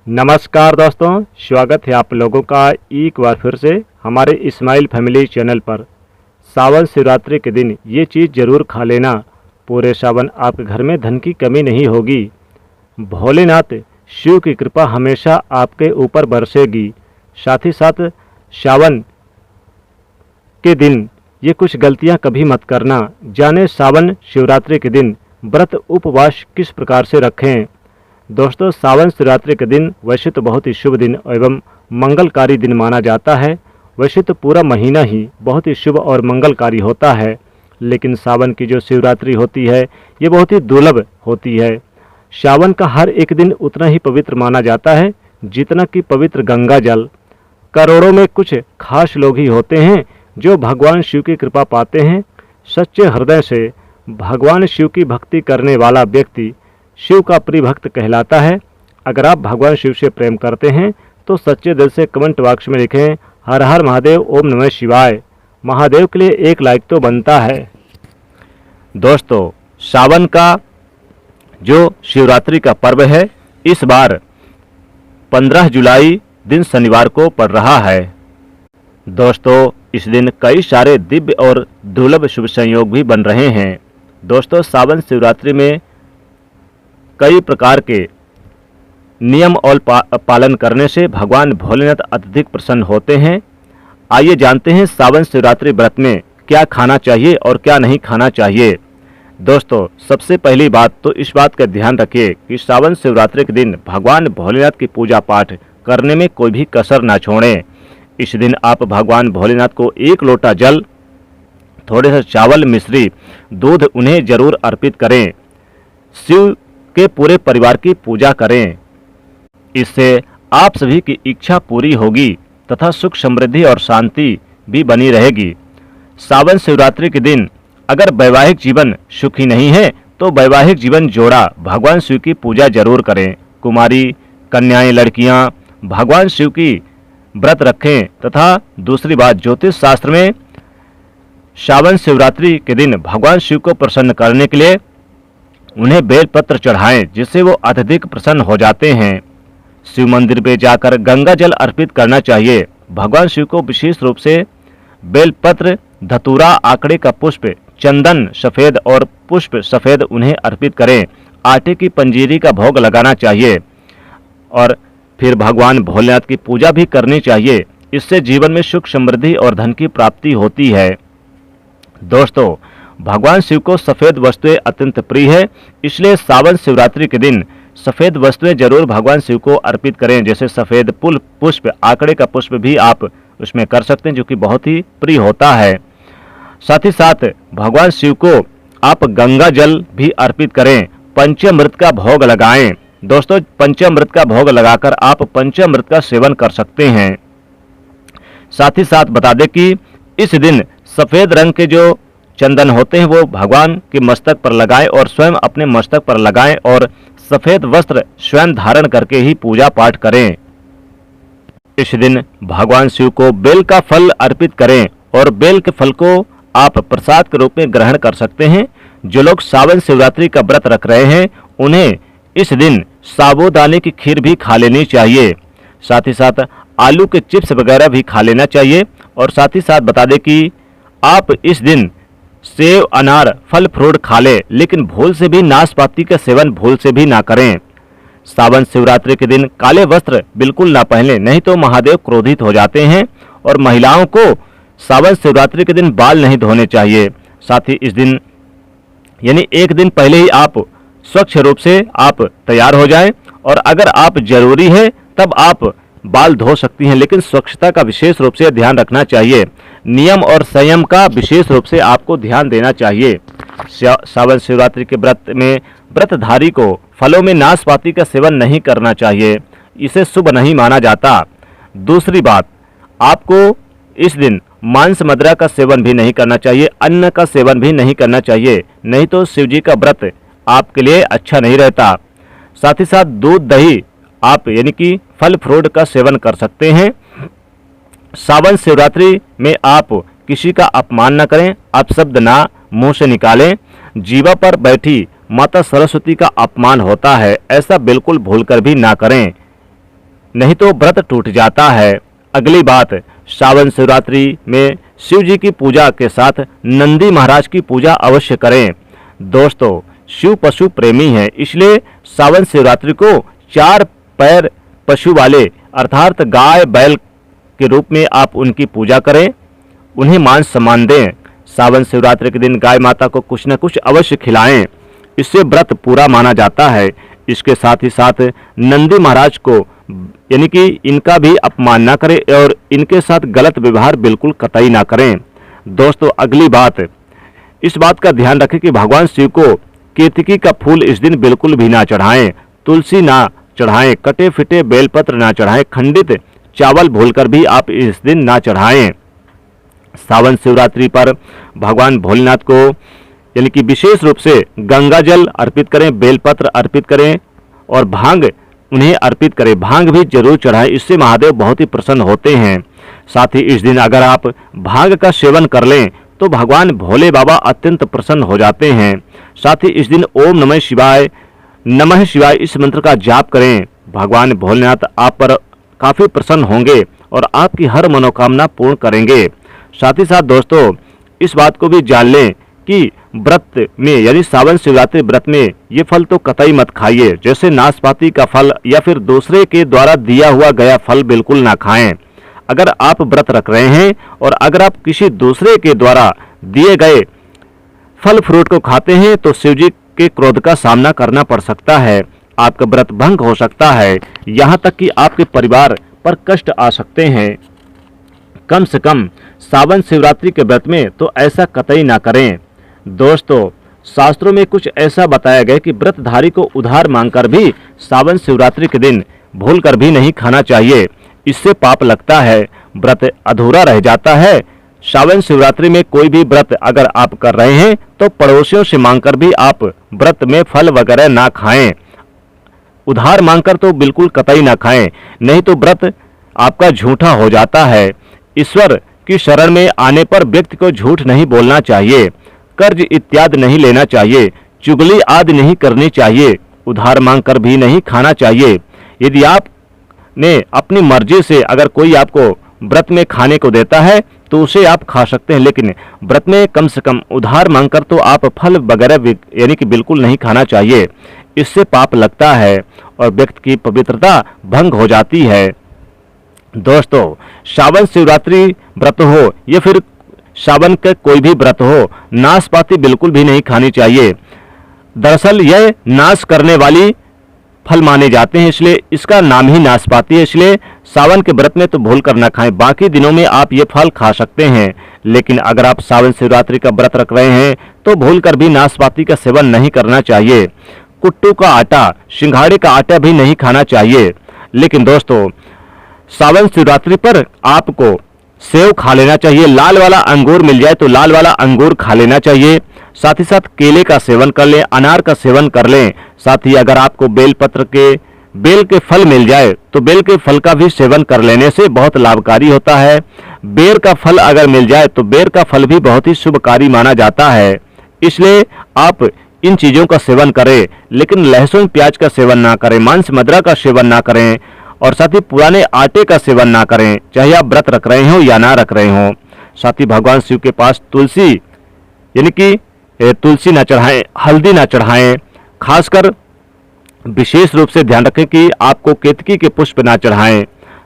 नमस्कार दोस्तों, स्वागत है आप लोगों का एक बार फिर से हमारे इस्माइल फैमिली चैनल पर। सावन शिवरात्रि के दिन ये चीज़ ज़रूर खा लेना। पूरे सावन आपके घर में धन की कमी नहीं होगी। भोलेनाथ शिव की कृपा हमेशा आपके ऊपर बरसेगी। साथ ही साथ सावन के दिन ये कुछ गलतियां कभी मत करना। जाने सावन शिवरात्रि के दिन व्रत उपवास किस प्रकार से रखें। दोस्तों, सावन शिवरात्रि के दिन वैसे तो बहुत ही शुभ दिन एवं मंगलकारी दिन माना जाता है। वैसे तो पूरा महीना ही बहुत ही शुभ और मंगलकारी होता है, लेकिन सावन की जो शिवरात्रि होती है ये बहुत ही दुर्लभ होती है। सावन का हर एक दिन उतना ही पवित्र माना जाता है जितना कि पवित्र गंगा जल। करोड़ों में कुछ खास लोग ही होते हैं जो भगवान शिव की कृपा पाते हैं। सच्चे हृदय से भगवान शिव की भक्ति करने वाला व्यक्ति शिव का प्रिय भक्त कहलाता है। अगर आप भगवान शिव से प्रेम करते हैं तो सच्चे दिल से कमेंट बॉक्स में लिखें हर हर महादेव, ओम नमः शिवाय। महादेव के लिए एक लाइक तो बनता है। दोस्तों, सावन का जो शिवरात्रि का पर्व है इस बार 15 जुलाई दिन शनिवार को पड़ रहा है। दोस्तों, इस दिन कई सारे दिव्य और दुर्लभ शुभ संयोग भी बन रहे हैं। दोस्तों, सावन शिवरात्रि में कई प्रकार के नियम और पालन करने से भगवान भोलेनाथ अत्यधिक प्रसन्न होते हैं। आइए जानते हैं सावन शिवरात्रि व्रत में क्या खाना चाहिए और क्या नहीं खाना चाहिए। दोस्तों, सबसे पहली बात तो इस बात का ध्यान रखिए कि सावन शिवरात्रि के दिन भगवान भोलेनाथ की पूजा पाठ करने में कोई भी कसर ना छोड़ें। इस दिन आप भगवान भोलेनाथ को 1 लोटा जल, थोड़े से चावल, मिश्री, दूध उन्हें जरूर अर्पित करें। शिव के पूरे परिवार की पूजा करें। इससे आप सभी की इच्छा पूरी होगी तथा सुख, समृद्धि और शांति भी बनी रहेगी। सावन शिवरात्रि के दिन अगर वैवाहिक जीवन सुखी नहीं है तो वैवाहिक जीवन जोड़ा भगवान शिव की पूजा जरूर करें। कुमारी कन्याएं, लड़कियां भगवान शिव की व्रत रखें। तथा दूसरी बात, ज्योतिष शास्त्र में सावन शिवरात्रि के दिन भगवान शिव को प्रसन्न करने के लिए उन्हें बेलपत्र चढ़ाएं, जिससे वो अत्यधिक प्रसन्न हो जाते हैं। शिव मंदिर पे जाकर गंगा जल अर्पित करना चाहिए। भगवान शिव को विशेष रूप से बेलपत्र, धतूरा, आकड़े का पुष्प, चंदन सफेद और पुष्प सफेद उन्हें अर्पित करें। आटे की पंजीरी का भोग लगाना चाहिए और फिर भगवान भोलेनाथ की पूजा भी करनी चाहिए। इससे जीवन में सुख, समृद्धि और धन की प्राप्ति होती है। दोस्तों, भगवान शिव को सफेद वस्तुएं अत्यंत प्रिय है, इसलिए सावन शिवरात्रि के दिन सफेद वस्तुएं जरूर भगवान शिव को अर्पित करें। जैसे सफेद पुष्प, आकड़े का पुष्प भी आप उसमें कर सकते हैं, जो कि बहुत ही प्रिय होता है। साथ ही साथ भगवान शिव को आप गंगा जल भी अर्पित करें। पंचामृत का भोग लगाएं। दोस्तों, पंचामृत का भोग लगाकर आप पंचामृत का सेवन कर सकते हैं। साथ ही साथ बता दें कि इस दिन सफेद रंग के जो चंदन होते हैं वो भगवान के मस्तक पर लगाएं और स्वयं अपने मस्तक पर लगाएं और सफेद वस्त्र स्वयं धारण करके ही पूजा पाठ करें। इस दिन भगवान शिव को बेल का फल अर्पित करें और बेल के फल को आप प्रसाद के रूप में ग्रहण कर सकते हैं। जो लोग सावन शिवरात्रि का व्रत रख रहे हैं उन्हें इस दिन साबूदाने की खीर भी खा लेनी चाहिए। साथ ही साथ आलू के चिप्स वगैरह भी खा लेना चाहिए। और साथ ही साथ बता दें कि आप इस दिन सेव, अनार, फल फ्रूट खा ले, लेकिन भूल से भी नाशपाती का सेवन भूल से भी ना करें। सावन शिवरात्रि के दिन काले वस्त्र बिल्कुल ना पहने, नहीं तो महादेव क्रोधित हो जाते हैं। और महिलाओं को सावन शिवरात्रि के दिन बाल नहीं धोने चाहिए। साथ ही इस दिन यानी एक दिन पहले ही आप स्वच्छ रूप से आप तैयार हो जाएं और अगर आप जरूरी है तब आप बाल धो सकती हैं, लेकिन स्वच्छता का विशेष रूप से ध्यान रखना चाहिए। नियम और संयम का विशेष रूप से आपको ध्यान देना चाहिए। सावन शिवरात्रि के व्रत में व्रतधारी को फलों में नाशपाती का सेवन नहीं करना चाहिए, इसे शुभ नहीं माना जाता। दूसरी बात, आपको इस दिन मांस मदिरा का सेवन भी नहीं करना चाहिए, अन्न का सेवन भी नहीं करना चाहिए, नहीं तो शिव जी का व्रत आपके लिए अच्छा नहीं रहता। साथ ही साथ दूध, दही आप यानी कि फल फ्रूट का सेवन कर सकते हैं। सावन शिवरात्रि में आप किसी का अपमान न करें, अपशब्द ना मुंह से निकालें। जीवा पर बैठी माता सरस्वती का अपमान होता है, ऐसा बिल्कुल भूलकर भी ना करें। नहीं तो व्रत टूट जाता है। अगली बात, सावन शिवरात्रि में शिव जी की पूजा के साथ नंदी महाराज की पूजा अवश्य करें। दोस्तों, शिव पशु प्रेमी है, इसलिए सावन शिवरात्रि को 4 पैर पशु वाले अर्थात गाय बैल के रूप में आप उनकी पूजा करें, उन्हें मान सम्मान दें। सावन शिवरात्रि के दिन गाय माता को कुछ न कुछ अवश्य खिलाएं, इससे व्रत पूरा माना जाता है। इसके साथ ही साथ नंदी महाराज को यानी कि इनका भी अपमान ना करें और इनके साथ गलत व्यवहार बिल्कुल कतई ना करें। दोस्तों, अगली बात, इस बात का ध्यान रखें कि भगवान शिव को केतकी का फूल इस दिन बिल्कुल भी ना चढ़ाएं, तुलसी ना चढ़ाएं, कटे फिटे बेलपत्र ना चढ़ाएं, खंडित चावल भूलकर भी आप इस दिन ना चढ़ाएं। सावन शिवरात्रि पर भगवान भोलेनाथ को यानी कि विशेष रूप से गंगा जल अर्पित करें, बेलपत्र अर्पित करें और भांग उन्हें अर्पित करें। भांग भी जरूर चढ़ाएं, इससे महादेव बहुत ही प्रसन्न होते हैं। साथ ही इस दिन अगर आप भांग का सेवन कर लें तो भगवान भोले बाबा अत्यंत प्रसन्न हो जाते हैं। साथ ही इस दिन ओम नमः शिवाय इस मंत्र का जाप करें। भगवान भोलेनाथ आप पर काफ़ी प्रसन्न होंगे और आपकी हर मनोकामना पूर्ण करेंगे। साथ ही साथ दोस्तों, इस बात को भी जान लें कि व्रत में यानी सावन शिवरात्रि व्रत में ये फल तो कतई मत खाइए, जैसे नाशपाती का फल या फिर दूसरे के द्वारा दिया हुआ गया फल बिल्कुल ना खाएं। अगर आप व्रत रख रहे हैं और अगर आप किसी दूसरे के द्वारा दिए गए फल फ्रूट को खाते हैं तो शिव जी के क्रोध का सामना करना पड़ सकता है, आपका व्रत भंग हो सकता है, यहाँ तक कि आपके परिवार पर कष्ट आ सकते हैं। कम से कम सावन शिवरात्रि के व्रत में तो ऐसा कतई ना करें। दोस्तों, शास्त्रों में कुछ ऐसा बताया गया कि व्रतधारी को उधार मांगकर भी सावन शिवरात्रि के दिन भूलकर भी नहीं खाना चाहिए, इससे पाप लगता है, व्रत अधूरा रह जाता है। सावन शिवरात्रि में कोई भी व्रत अगर आप कर रहे हैं तो पड़ोसियों से मांगकर भी आप व्रत में फल वगैरह ना खाएं, उधार मांगकर तो बिल्कुल कतई ना खाएं, नहीं तो व्रत आपका झूठा हो जाता है। ईश्वर की शरण में आने पर व्यक्ति को झूठ नहीं बोलना चाहिए, कर्ज इत्यादि नहीं लेना चाहिए, चुगली आदि नहीं करनी चाहिए, उधार मांगकर भी नहीं खाना चाहिए। यदि आपने अपनी मर्जी से अगर कोई आपको व्रत में खाने को देता है तो उसे आप खा सकते हैं, लेकिन व्रत में कम से कम उधार मांगकर तो आप फल वगैरह यानी कि बिल्कुल नहीं खाना चाहिए, इससे पाप लगता है और व्यक्ति की पवित्रता भंग हो जाती है। दोस्तों, सावन शिवरात्रि व्रत हो या फिर सावन का कोई भी व्रत हो, नाशपाती बिल्कुल भी नहीं खानी चाहिए। दरअसल यह नाश करने वाली फल माने जाते हैं, इसलिए इसका नाम ही नाशपाती है, इसलिए सावन के व्रत में तो भूल कर ना खाएं। बाकी दिनों में आप ये फल खा सकते हैं, लेकिन अगर आप सावन शिवरात्रि का व्रत रख रहे हैं तो भूल कर भी नाशपाती का सेवन नहीं करना चाहिए। कुट्टू का आटा, सिंघाड़े का आटा भी नहीं खाना चाहिए। लेकिन दोस्तों, सावन शिवरात्रि पर आपको सेव खा लेना चाहिए, लाल वाला अंगूर मिल जाए तो लाल वाला अंगूर खा लेना चाहिए। साथ ही साथ केले का सेवन कर लें, अनार का सेवन कर लें। साथ ही अगर आपको बेल के फल मिल जाए तो बेल के फल का भी सेवन कर लेने से बहुत लाभकारी होता है। बेर का फल अगर मिल जाए तो बेर का फल भी बहुत ही शुभकारी माना जाता है, इसलिए आप इन चीज़ों का सेवन करें, लेकिन लहसुन प्याज का सेवन ना करें, मांस मदिरा का सेवन ना करें और साथ ही पुराने आटे का सेवन ना करें, चाहे आप व्रत रख रहे हो या ना रख रहे हो। साथ ही भगवान शिव के पास तुलसी यानी कि तुलसी ना चढ़ाएं, हल्दी ना चढ़ाएं। खासकर विशेष रूप से ध्यान रखें कि आपको केतकी के पुष्प ना चढ़ाएं।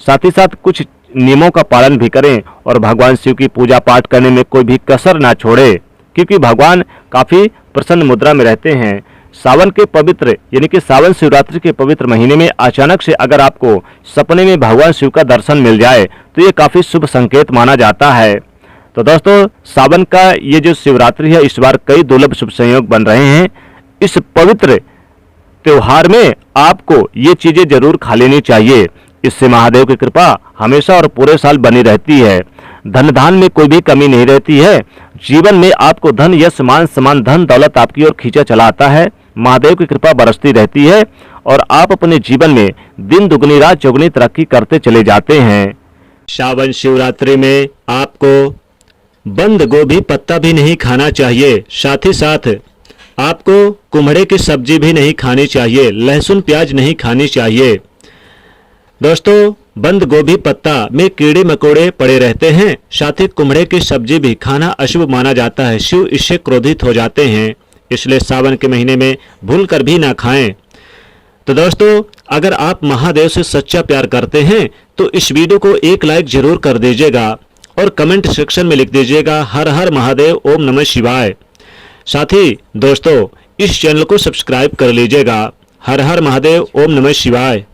साथ ही साथ कुछ नियमों का पालन भी करें और भगवान शिव की पूजा पाठ करने में कोई भी कसर ना छोड़े, क्योंकि भगवान काफ़ी प्रसन्न मुद्रा में रहते हैं। सावन के पवित्र यानी कि सावन शिवरात्रि के पवित्र महीने में अचानक से अगर आपको सपने में भगवान शिव का दर्शन मिल जाए तो ये काफ़ी शुभ संकेत माना जाता है। तो दोस्तों, सावन का ये जो शिवरात्रि है, इस बार कई दुर्लभ शुभ संयोग बन रहे हैं। इस पवित्र त्योहार में आपको ये चीज़ें जरूर खा लेनी चाहिए, इससे महादेव की कृपा हमेशा और पूरे साल बनी रहती है। धन धान में कोई भी कमी नहीं रहती है। जीवन में आपको धन यश मान सम्मान धन दौलत आपकी ओर खींचा चला आता है। महादेव की कृपा बरसती रहती है और आप अपने जीवन में दिन दुगनी रात चौगुनी तरक्की करते चले जाते हैं। सावन शिवरात्रि में आपको बंद गोभी पत्ता भी नहीं खाना चाहिए, साथ ही साथ आपको कुम्हड़े की सब्जी भी नहीं खानी चाहिए, लहसुन प्याज नहीं खानी चाहिए। दोस्तों, बंद गोभी पत्ता में कीड़े मकोड़े पड़े रहते हैं। साथ ही कुम्हड़े की सब्जी भी खाना अशुभ माना जाता है। शिव इससे क्रोधित हो जाते हैं, इसलिए सावन के महीने में भूल कर भी ना खाएं। तो दोस्तों, अगर आप महादेव से सच्चा प्यार करते हैं तो इस वीडियो को एक लाइक जरूर कर दीजिएगा और कमेंट सेक्शन में लिख दीजिएगा हर हर महादेव ओम नमः शिवाय। साथ ही दोस्तों, इस चैनल को सब्सक्राइब कर लीजिएगा। हर हर महादेव ओम नमः शिवाय।